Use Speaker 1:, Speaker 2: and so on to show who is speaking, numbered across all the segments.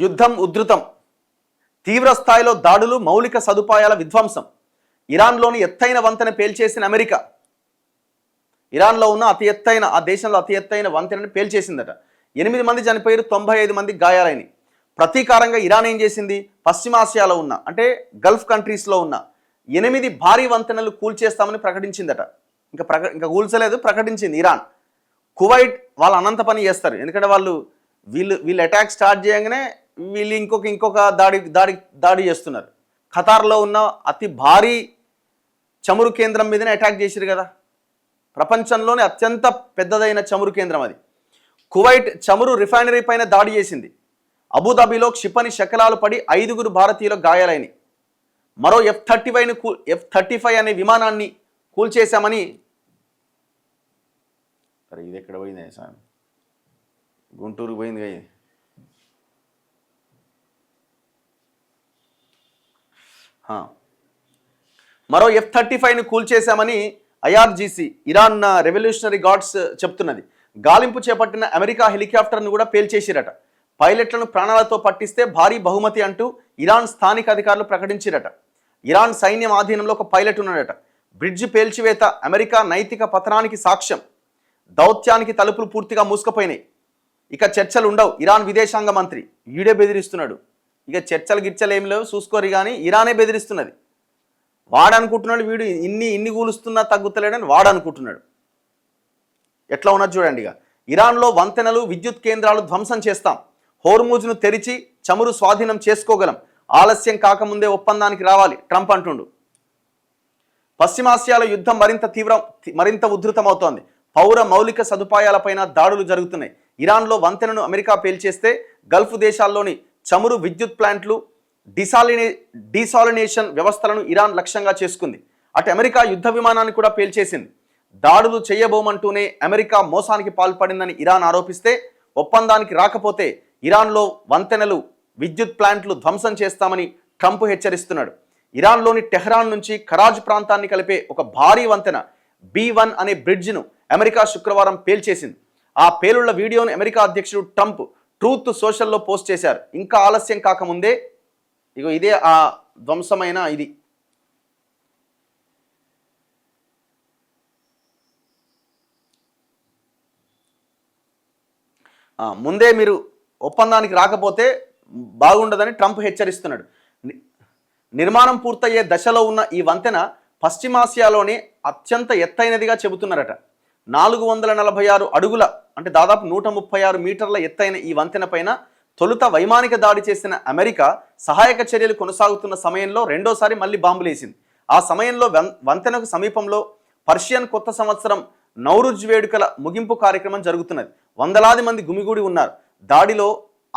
Speaker 1: యుద్ధం ఉధృతం, తీవ్ర స్థాయిలో దాడులు, మౌలిక సదుపాయాల విధ్వంసం. ఇరాన్లోని ఎత్తైన వంతెన పేల్చేసిన అమెరికా. ఇరాన్లో ఉన్న ఆ దేశంలో అతి ఎత్తైన వంతెనని పేల్చేసిందట. 8 మంది చనిపోయారు, 95 మంది గాయాలైనవి. ప్రతీకారంగా ఇరాన్ ఏం చేసింది? పశ్చిమాసియాలో ఉన్న అంటే గల్ఫ్ కంట్రీస్లో ఉన్న 8 భారీ వంతెనలు కూల్చేస్తామని ప్రకటించిందట. ఇంకా కూల్చలేదు, ప్రకటించింది ఇరాన్. కువైట్ వాళ్ళు అనంత పని చేస్తారు, ఎందుకంటే వీళ్ళు అటాక్ స్టార్ట్ చేయగానే వీళ్ళు ఇంకొక దాడి చేస్తున్నారు. ఖతార్లో ఉన్న అతి భారీ చమురు కేంద్రం మీదనే అటాక్ చేశారు కదా, ప్రపంచంలోనే అత్యంత పెద్దదైన చమురు కేంద్రం అది. కువైట్ చమురు రిఫైనరీ పైన దాడి చేసింది. అబుదాబిలో క్షిపణి శకలాలు పడి 5 భారతీయులకు గాయాలైనవి. మరో F-35 అనే విమానాన్ని కూల్చేశామని. సరే, ఇది ఎక్కడ పోయింది సార్? గుంటూరుకు పోయింది కదా. మరో F-35ని కూల్చేశామని IRGC ఇరాన్ రెవల్యూషనరీ గార్డ్స్ చెప్తున్నది. గాలింపు చేపట్టిన అమెరికా హెలికాప్టర్ను కూడా పేల్చేసిరట. పైలట్లను ప్రాణాలతో పట్టిస్తే భారీ బహుమతి అంటూ ఇరాన్ స్థానిక అధికారులు ప్రకటించిరట. ఇరాన్ సైన్యం ఆధీనంలో ఒక పైలట్ ఉన్నాడట. బ్రిడ్జి పేల్చివేత అమెరికా నైతిక పతనానికి సాక్ష్యం. దౌత్యానికి తలుపులు పూర్తిగా మూసుకుపోయినాయి. ఇక చర్చలు ఉండవు. ఇరాన్ విదేశాంగ మంత్రి ఈడే బెదిరిస్తున్నాడు. ఇక చర్చలు ఏం లేవు, చూసుకోరు. కానీ ఇరానే బెదిరిస్తున్నది. వాడనుకుంటున్నాడు వీడు ఇన్ని కూలుస్తున్నా తగ్గుతలేడని వాడనుకుంటున్నాడు. ఎట్లా ఉన్నది చూడండి. ఇక ఇరాన్లో వంతెనలు, విద్యుత్ కేంద్రాలు ధ్వంసం చేస్తాం. హోర్ముజ్ను తెరిచి చమురు స్వాధీనం చేసుకోగలం. ఆలస్యం కాకముందే ఒప్పందానికి రావాలి ట్రంప్ అంటుండు. పశ్చిమాసియాలో యుద్ధం మరింత ఉధృతమవుతోంది. పౌర మౌలిక సదుపాయాలపైన దాడులు జరుగుతున్నాయి. ఇరాన్లో వంతెనను అమెరికా పేల్చేస్తే గల్ఫ్ దేశాల్లోని చమురు, విద్యుత్ ప్లాంట్లు, డీసాలినేషన్ వ్యవస్థలను ఇరాన్ లక్ష్యంగా చేసుకుంది. అటు అమెరికా యుద్ధ విమానాన్ని కూడా పేల్చేసింది. దాడులు చేయబోమంటూనే అమెరికా మోసానికి పాల్పడిందని ఇరాన్ ఆరోపిస్తే, ఒప్పందానికి రాకపోతే ఇరాన్లో వంతెనలు, విద్యుత్ ప్లాంట్లు ధ్వంసం చేస్తామని ట్రంప్ హెచ్చరిస్తున్నాడు. ఇరాన్లోని టెహ్రాన్ నుంచి కరాజ్ ప్రాంతాన్ని కలిపే ఒక భారీ వంతెన B-1 అనే బ్రిడ్జ్ను అమెరికా శుక్రవారం పేల్చేసింది. ఆ పేలుళ్ల వీడియోను అమెరికా అధ్యక్షుడు ట్రంప్ ట్రూత్ సోషల్లో పోస్ట్ చేశారు. ఇంకా ఆలస్యం కాకముందే ఇదే ఆ ధ్వంసమైన ఇది. ముందే మీరు ఒప్పందానికి రాకపోతే బాగుండదని ట్రంప్ హెచ్చరిస్తున్నాడు. నిర్మాణం పూర్తయ్యే దశలో ఉన్న ఈ వంతెన పశ్చిమాసియాలోనే అత్యంత ఎత్తైనదిగా చెబుతున్నారట. 446 అడుగుల అంటే దాదాపు 136 మీటర్ల ఎత్తైన ఈ వంతెన పైన తొలుత వైమానిక దాడి చేసిన అమెరికా సహాయక చర్యలు కొనసాగుతున్న సమయంలో రెండోసారి మళ్ళీ బాంబులేసింది. ఆ సమయంలో వంతెనకు సమీపంలో పర్షియన్ కొత్త సంవత్సరం నౌరుజ్ వేడుకల ముగింపు కార్యక్రమం జరుగుతున్నది. వందలాది మంది గుమిగూడి ఉన్నారు. దాడిలో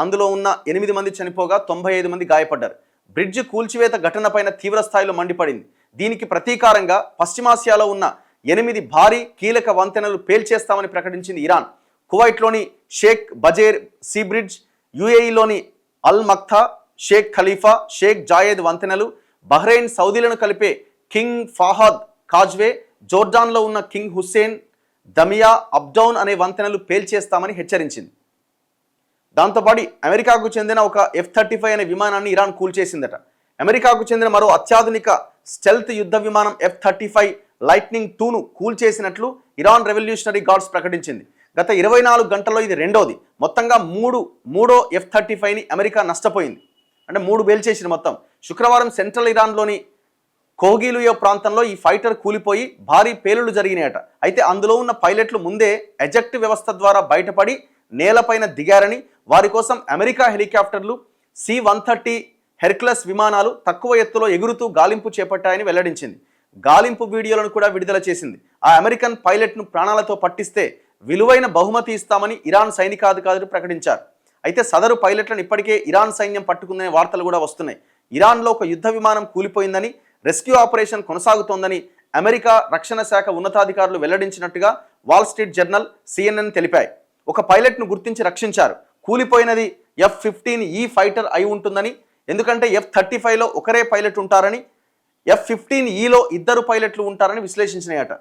Speaker 1: అందులో ఉన్న 8 మంది చనిపోగా 95 మంది గాయపడ్డారు. బ్రిడ్జ్ కూల్చివేత ఘటనపైన తీవ్ర స్థాయిలో మండిపడింది. దీనికి ప్రతీకారంగా పశ్చిమాసియాలో ఉన్న 8 భారీ కీలక వంతెనలు పేల్చేస్తామని ప్రకటించింది ఇరాన్. కువైట్లోని షేక్ బజేర్ సీ బ్రిడ్జ్, UAEలోని అల్ మక్తా, షేక్ ఖలీఫా, షేక్ జాయేద్ వంతెనలు, బహ్రెయిన్, సౌదీలను కలిపే కింగ్ ఫాహద్ కాజ్వే, జోర్డాన్లో ఉన్న కింగ్ హుస్సేన్, దమియా, అబ్డౌన్ అనే వంతెనలు పేల్చేస్తామని హెచ్చరించింది. దాంతోపాటు అమెరికాకు చెందిన ఒక F-35 అనే విమానాన్ని ఇరాన్ కూల్చేసిందట. అమెరికాకు చెందిన మరో అత్యాధునిక స్టెల్త్ యుద్ధ విమానం F-35 లైట్నింగ్ 2ను కూల్చేసినట్లు ఇరాన్ రెవల్యూషనరీ గార్డ్స్ ప్రకటించింది. గత 24 గంటల్లో ఇది రెండోది. మొత్తంగా మూడో F-35ని అమెరికా నష్టపోయింది. అంటే 3 పేల్చేసింది మొత్తం. శుక్రవారం సెంట్రల్ ఇరాన్లోని కోగిలుయో ప్రాంతంలో ఈ ఫైటర్ కూలిపోయి భారీ పేలుళ్లు జరిగినాయట. అయితే అందులో ఉన్న పైలట్లు ముందే ఎజెక్ట్ వ్యవస్థ ద్వారా బయటపడి నేలపైన దిగారని, వారి కోసం అమెరికా హెలికాప్టర్లు, C-130 హెర్క్యులస్ విమానాలు తక్కువ ఎత్తులో ఎగురుతూ గాలింపు చేపట్టాయని వెల్లడించింది. గాలింపు వీడియోలను కూడా విడుదల చేసింది. ఆ అమెరికన్ పైలట్ను ప్రాణాలతో పట్టిస్తే విలువైన బహుమతి ఇస్తామని ఇరాన్ సైనికాధికారులు ప్రకటించారు. అయితే సదరు పైలట్లను ఇప్పటికే ఇరాన్ సైన్యం పట్టుకుందనే వార్తలు కూడా వస్తున్నాయి. ఇరాన్లో ఒక యుద్ధ విమానం కూలిపోయిందని, రెస్క్యూ ఆపరేషన్ కొనసాగుతోందని అమెరికా రక్షణ శాఖ ఉన్నతాధికారులు వెల్లడించినట్టుగా వాల్ స్ట్రీట్ జర్నల్, CNN తెలిపాయి. ఒక పైలట్ను గుర్తించి రక్షించారు. కూలిపోయినది F-15E ఫైటర్ అయి ఉంటుందని, ఎందుకంటే F-35లో ఒకరే పైలట్ ఉంటారని, F-15Eలో 2 పైలట్లు ఉంటారని విశ్లేషించినాయట.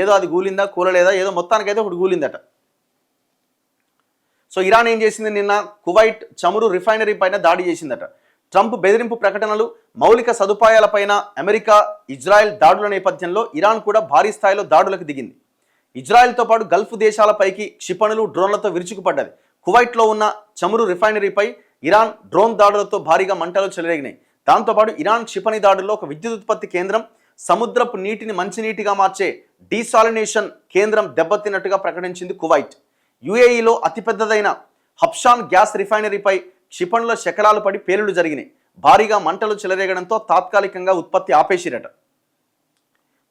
Speaker 1: ఏదో అది కూలిందా కూలలేదా, ఏదో మొత్తానికైతే ఒకటి కూలిందట. సో ఇరాన్ ఏం చేసింది, నిన్న కువైట్ చమురు రిఫైనరీ పైన దాడి చేసిందట. ట్రంప్ బెదిరింపు ప్రకటనలు, మౌలిక సదుపాయాలపైన అమెరికా ఇజ్రాయెల్ దాడుల నేపథ్యంలో ఇరాన్ కూడా భారీ స్థాయిలో దాడులకు దిగింది. ఇజ్రాయెల్తో పాటు గల్ఫ్ దేశాలపైకి క్షిపణులు డ్రోన్లతో విరుచుకుపడ్డది. కువైట్లో ఉన్న చమురు రిఫైనరీపై ఇరాన్ డ్రోన్ దాడులతో భారీగా మంటలు చెలరేగినాయి. దాంతోపాటు ఇరాన్ క్షిపణి దాడుల్లో ఒక విద్యుత్ ఉత్పత్తి కేంద్రం, సముద్రపు నీటిని మంచినీటిగా మార్చే డీసాలినేషన్ కేంద్రం దెబ్బతిన్నట్టుగా ప్రకటించింది కువైట్. యుఏఈలో అతిపెద్దదైన హబ్షాన్ గ్యాస్ రిఫైనరీపై క్షిపణుల శకలాలు పడి పేలుళ్లు జరిగినాయి. భారీగా మంటలు చెలరేగడంతో తాత్కాలికంగా ఉత్పత్తి ఆపేసిరట.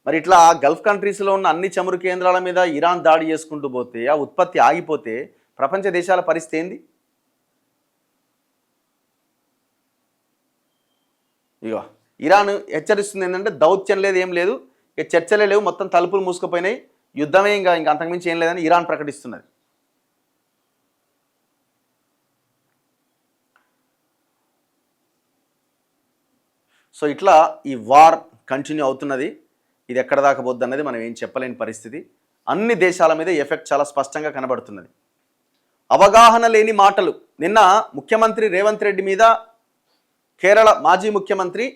Speaker 1: మరి ఇట్లా గల్ఫ్ కంట్రీస్లో ఉన్న అన్ని చమురు కేంద్రాల మీద ఇరాన్ దాడి చేసుకుంటూ పోతే, ఆ ఉత్పత్తి ఆగిపోతే ప్రపంచ దేశాల పరిస్థితి ఏంది? ఇగో ఇరాన్ హెచ్చరిస్తుంది ఏంటంటే దౌత్యం లేదు, ఏం లేదు, ఇక చర్చలే లేవు, మొత్తం తలుపులు మూసుకుపోయినాయి, యుద్ధమే ఇంకా అంతకుమించి ఏం లేదని ఇరాన్ ప్రకటిస్తున్నది. సో ఇట్లా ఈ వార్ కంటిన్యూ అవుతున్నది. ఇది ఎక్కడ దాకా పోద్ది అన్నది మనం ఏం చెప్పలేని పరిస్థితి. అన్ని దేశాల మీద ఎఫెక్ట్ చాలా స్పష్టంగా కనబడుతున్నది. అవగాహన లేని మాటలు. నిన్న ముఖ్యమంత్రి రేవంత్ రెడ్డి మీద కేరళ మాజీ ముఖ్యమంత్రి